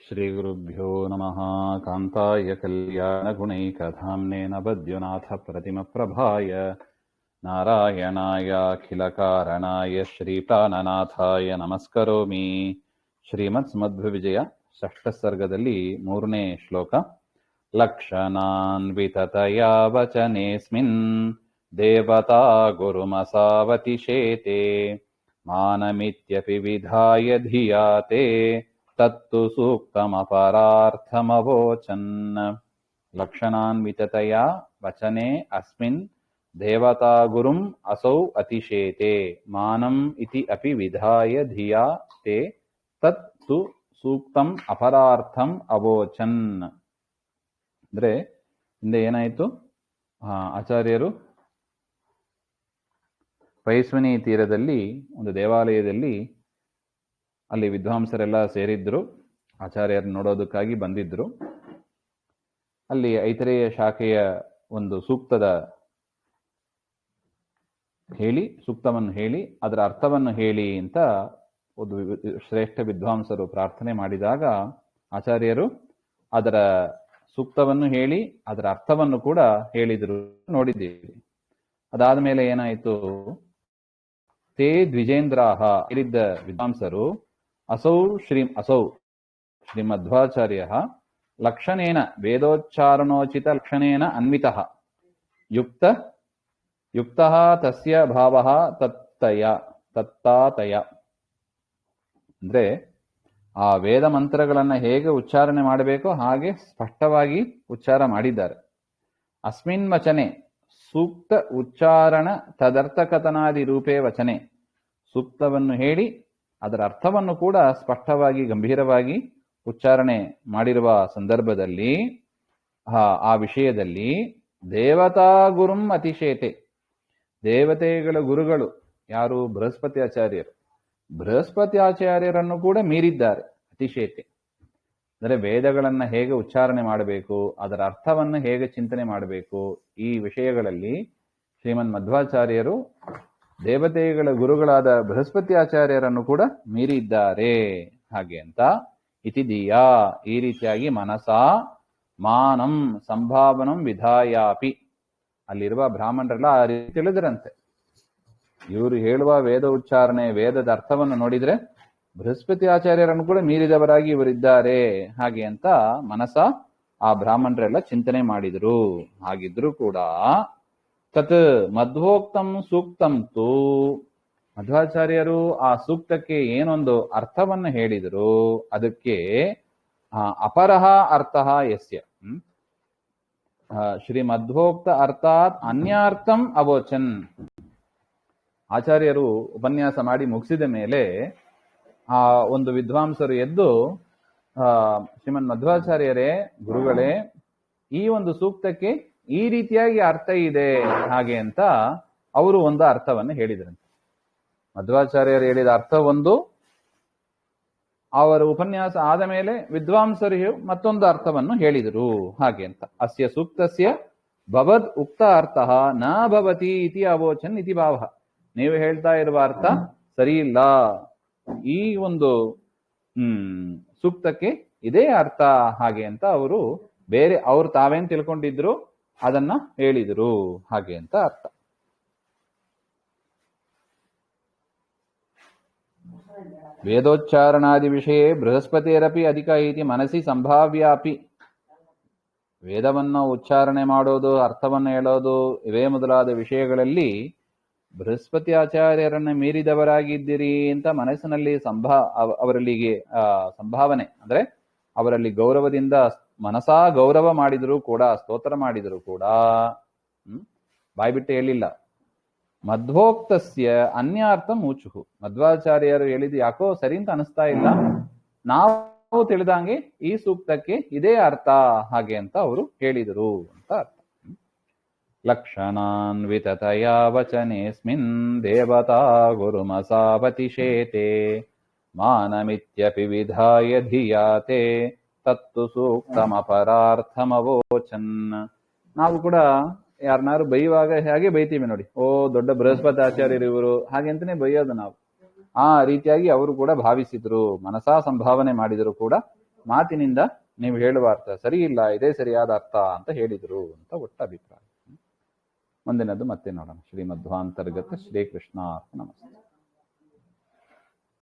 ಶ್ರೀಗುರುಭ್ಯೋ ನಮಃ. ಕಾಂತಾಯ ಕಲ್ಯಾಣಗುಣೈಕಧಾಮ್ನೇ ನಭದ್ಯುನಾಥಪ್ರತಿಮಪ್ರಭಾಯ ನಾರಾಯಣಾಯಾಖಿಲಕಾರಣಾಯ ಶ್ರೀಪ್ರಾಣನಾಥಾಯ ನಮಸ್ಕರೋಮಿ. ಶ್ರೀಮತ್ಸ್ಮಧ್ವವಿಜಯ ಷಷ್ಠ ಸರ್ಗದಲ್ಲಿ 3ನೇ ಶ್ಲೋಕ. ಲಕ್ಷಣಾನ್ವಿತತಯಾ ವಚನೇಸ್ಮಿನ್ ದೇವತಾ ಗುರುಮಸಾವತಿಶೇತೆ ಮಾನಮಿತ್ಯಪಿ ವಿಧಾಯ ಧಿಯಾತೆ ತತ್ತು ಸೂಕ್ತಮಪರಾರ್ಥಮವೋಚನ್. ಲಕ್ಷಣಾನ್ವಿತತಯಾ ವಚನೆ ಅಸ್ಮಿನ್ ದೇವತಾ ಗುರುಂ ಅಸೌ ಅತಿಶೇತೆ ಮಾನಂ ಇತಿ ಅಪಿ ವಿಧಾಯ ಧಿಯಾ ತೇ ತತ್ ಸೂಕ್ತಂ ಅಪರಾರ್ಥಂ ಅವೋಚನ್. ಅಂದ್ರೆ ಹಿಂದೆ ಏನಾಯಿತು, ಆಚಾರ್ಯರು ಪೈಸ್ವಿನಿ ತೀರದಲ್ಲಿ ಒಂದು ದೇವಾಲಯದಲ್ಲಿ ಅಲ್ಲಿ ವಿದ್ವಾಂಸರೆಲ್ಲ ಸೇರಿದ್ರು, ಆಚಾರ್ಯರು ನೋಡೋದಕ್ಕಾಗಿ ಬಂದಿದ್ರು. ಅಲ್ಲಿ ಐತರೇಯ ಶಾಖೆಯ ಒಂದು ಸೂಕ್ತವನ್ನು ಹೇಳಿ ಅದರ ಅರ್ಥವನ್ನು ಹೇಳಿ ಅಂತ ಒಂದು ಶ್ರೇಷ್ಠ ವಿದ್ವಾಂಸರು ಪ್ರಾರ್ಥನೆ ಮಾಡಿದಾಗ ಆಚಾರ್ಯರು ಅದರ ಸೂಕ್ತವನ್ನು ಹೇಳಿ ಅದರ ಅರ್ಥವನ್ನು ಕೂಡ ಹೇಳಿದರು, ನೋಡಿದ್ದೀವಿ. ಅದಾದ ಮೇಲೆ ಏನಾಯಿತು, ತೇ ದ್ವಿಜೇಂದ್ರಾಹ ಹೇಳಿದ್ದ ವಿದ್ವಾಂಸರು ಅಸೌ ಶ್ರೀಮಧ್ವಾಚಾರ್ಯ ಲಕ್ಷಣೇನ ವೇದೋಚ್ಚಾರಣೋಚಿತ ಲಕ್ಷಣೇನ ಅನ್ವಿತಃ ಯುಕ್ತಃ ತಸ್ಯ ಭಾವಃ ತತ್ತಾತಯ. ಅಂದ್ರೆ ಆ ವೇದ ಮಂತ್ರಗಳನ್ನ ಹೇಗೆ ಉಚ್ಚಾರಣೆ ಮಾಡಬೇಕೋ ಹಾಗೆ ಸ್ಪಷ್ಟವಾಗಿ ಉಚ್ಚಾರ ಮಾಡಿದ್ದಾರೆ. ಅಸ್ಮಿನ್ ವಚನೆ ಸೂಕ್ತ ಉಚ್ಚಾರಣ ತದರ್ಥಕಥನಾದಿ ರೂಪೇ ವಚನೆ, ಸೂಕ್ತವನ್ನು ಹೇಳಿ ಅದರ ಅರ್ಥವನ್ನು ಕೂಡ ಸ್ಪಷ್ಟವಾಗಿ ಗಂಭೀರವಾಗಿ ಉಚ್ಚಾರಣೆ ಮಾಡಿರುವ ಸಂದರ್ಭದಲ್ಲಿ ಆ ವಿಷಯದಲ್ಲಿ ದೇವತಾ ಗುರುಂ ಅತಿಶೇತೆ, ದೇವತೆಗಳ ಗುರುಗಳು ಯಾರು? ಬೃಹಸ್ಪತಿ ಆಚಾರ್ಯರು. ಬೃಹಸ್ಪತಿ ಆಚಾರ್ಯರನ್ನು ಕೂಡ ಮೀರಿದ್ದಾರೆ. ಅತಿಶೇತೆ ಅಂದರೆ ವೇದಗಳನ್ನು ಹೇಗೆ ಉಚ್ಚಾರಣೆ ಮಾಡಬೇಕು, ಅದರ ಅರ್ಥವನ್ನು ಹೇಗೆ ಚಿಂತನೆ ಮಾಡಬೇಕು, ಈ ವಿಷಯಗಳಲ್ಲಿ ಶ್ರೀಮನ್ ಮಧ್ವಾಚಾರ್ಯರು ದೇವತೆಗಳ ಗುರುಗಳಾದ ಬೃಹಸ್ಪತಿ ಆಚಾರ್ಯರನ್ನು ಕೂಡ ಮೀರಿದ್ದಾರೆ. ಹಾಗೆ ಅಂತ ಇತಿದೀಯಾ, ಈ ರೀತಿಯಾಗಿ ಮನಸಾ ಮಾನಂ ಸಂಭಾವನಂ ವಿಧಾಯಾಪಿ, ಅಲ್ಲಿರುವ ಬ್ರಾಹ್ಮಣರೆಲ್ಲ ಆ ರೀತಿ ತಿಳಿದ್ರಂತೆ. ಇವರು ಹೇಳುವ ವೇದ ಉಚ್ಚಾರಣೆ, ವೇದದ ಅರ್ಥವನ್ನು ನೋಡಿದ್ರೆ ಬೃಹಸ್ಪತಿ ಆಚಾರ್ಯರನ್ನು ಕೂಡ ಮೀರಿದವರಾಗಿ ಇವರಿದ್ದಾರೆ. ಹಾಗೆ ಅಂತ ಮನಸ ಆ ಬ್ರಾಹ್ಮಣರೆಲ್ಲ ಚಿಂತನೆ ಮಾಡಿದರು. ಹಾಗಿದ್ರು ಕೂಡ ತತ್ ಮಧ್ವೋಕ್ತಂ ಸೂಕ್ತಂ ತು, ಮಧ್ವಾಚಾರ್ಯರು ಆ ಸೂಕ್ತಕ್ಕೆ ಏನೊಂದು ಅರ್ಥವನ್ನು ಹೇಳಿದರು, ಅದಕ್ಕೆ ಅಪರಹ ಅರ್ಥಃ ಯಸ್ಯ ಶ್ರೀ ಮಧ್ವೋಕ್ತ ಅರ್ಥಾತ್ ಅನ್ಯಾರ್ಥಂ ಅವೋಚನ್. ಆಚಾರ್ಯರು ಉಪನ್ಯಾಸ ಮಾಡಿ ಮುಗಿಸಿದ ಮೇಲೆ ಆ ಒಂದು ವಿದ್ವಾಂಸರು ಎದ್ದು ಶ್ರೀಮನ್ ಮಧ್ವಾಚಾರ್ಯರೇ, ಗುರುಗಳೇ, ಈ ಒಂದು ಸೂಕ್ತಕ್ಕೆ ಈ ರೀತಿಯಾಗಿ ಅರ್ಥ ಇದೆ ಹಾಗೆ ಅಂತ ಅವರು ಒಂದು ಅರ್ಥವನ್ನು ಹೇಳಿದ್ರಂತೆ. ಮಧ್ವಾಚಾರ್ಯರು ಹೇಳಿದ ಅರ್ಥ ಒಂದು, ಅವರ ಉಪನ್ಯಾಸ ಆದ ಮೇಲೆ ವಿದ್ವಾಂಸರು ಮತ್ತೊಂದು ಅರ್ಥವನ್ನು ಹೇಳಿದರು. ಹಾಗೆ ಅಂತ ಅಸ್ಯ ಸೂಕ್ತಸ್ಯ ಭವದ್ ಉಕ್ತ ಅರ್ಥಃ ನ ಭವತಿ ಇತಿ ಅವೋಚನ್ ಇತಿ ಭಾವ. ನೀವು ಹೇಳ್ತಾ ಇರುವ ಅರ್ಥ ಸರಿ ಇಲ್ಲ, ಈ ಒಂದು ಸೂಕ್ತಕ್ಕೆ ಇದೇ ಅರ್ಥ ಹಾಗೆ ಅಂತ ಅವರು ತಾವೇನ್ ತಿಳ್ಕೊಂಡಿದ್ರು ಅದನ್ನ ಹೇಳಿದರು. ಹಾಗೆ ಅಂತ ಅರ್ಥ. ವೇದೋಚ್ಚಾರಣಾದಿ ವಿಷಯ ಬೃಹಸ್ಪತಿರಪಿ ಅಧಿಕ ಇತಿ ಮನಸ್ಸಿ ಸಂಭಾವ್ಯಾಪಿ. ವೇದವನ್ನು ಉಚ್ಚಾರಣೆ ಮಾಡೋದು, ಅರ್ಥವನ್ನು ಹೇಳೋದು, ಇವೇ ಮೊದಲಾದ ವಿಷಯಗಳಲ್ಲಿ ಬೃಹಸ್ಪತಿ ಆಚಾರ್ಯರನ್ನ ಮೀರಿದವರಾಗಿದ್ದೀರಿ ಅಂತ ಮನಸ್ಸಿನಲ್ಲಿ ಅವರಲ್ಲಿಗೆ ಸಂಭಾವನೆ, ಅಂದ್ರೆ ಅವರಲ್ಲಿ ಗೌರವದಿಂದ ಮನಸಾ ಗೌರವ ಮಾಡಿದರೂ ಕೂಡ, ಸ್ತೋತ್ರ ಮಾಡಿದರೂ ಕೂಡ ಬಾಯ್ಬಿಟ್ಟು ಹೇಳಿಲ್ಲ. ಮಧ್ವೋಕ್ತಸ್ಯ ಅನ್ಯಾರ್ಥ ಮೂಚುಹು, ಮಧ್ವಾಚಾರ್ಯರು ಹೇಳಿದ್ದು ಯಾಕೋ ಸರಿ ಅಂತ ಅನಿಸ್ತಾ ಇಲ್ಲ, ನಾವು ತಿಳಿದಂಗೆ ಈ ಸೂಕ್ತಕ್ಕೆ ಇದೇ ಅರ್ಥ ಹಾಗೆ ಅಂತ ಅವರು ಹೇಳಿದರು ಅಂತ ಅರ್ಥ. ಲಕ್ಷಣಾನ್ವಿತತಯಾ ವಚನೇಸ್ಮಿನ್ ದೇವತಾ ಗುರುಮಸಾವತಿಶೇತೆ ಮಾನಮಿತ್ಯಪಿ ವಿಧಾಯ ಧಿಯಾತೆ ತತ್ತು ಸೂಕ್ತಮಪರಾರ್ಥಮವೋಚನ್. ನಾವು ಕೂಡ ಯಾರನ್ನಾರು ಬೈಯುವಾಗ ಹೇಗೆ ಬೈತೀವಿ ನೋಡಿ, ಓ ದೊಡ್ಡ ಬೃಹಸ್ಪತಿ ಆಚಾರ್ಯರು ಇವರು ಹಾಗೆ ಅಂತಾನೆ ಬೈಯೋದು ನಾವು. ಆ ರೀತಿಯಾಗಿ ಅವರು ಕೂಡ ಭಾವಿಸಿದ್ರು, ಮನಸಾ ಸಂಭಾವನೆ ಮಾಡಿದರು ಕೂಡ ಮಾತಿನಿಂದ ನೀವು ಹೇಳುವ ಅರ್ಥ ಸರಿ ಇಲ್ಲ, ಇದೇ ಸರಿಯಾದ ಅರ್ಥ ಅಂತ ಹೇಳಿದ್ರು ಅಂತ ಒಟ್ಟ ಅಭಿಪ್ರಾಯ. ಮುಂದಿನದು ಮತ್ತೆ ನೋಡೋಣ. ಶ್ರೀಮಧ್ವಾಂತರ್ಗತ ಶ್ರೀಕೃಷ್ಣ ನಮಸ್ತೆ.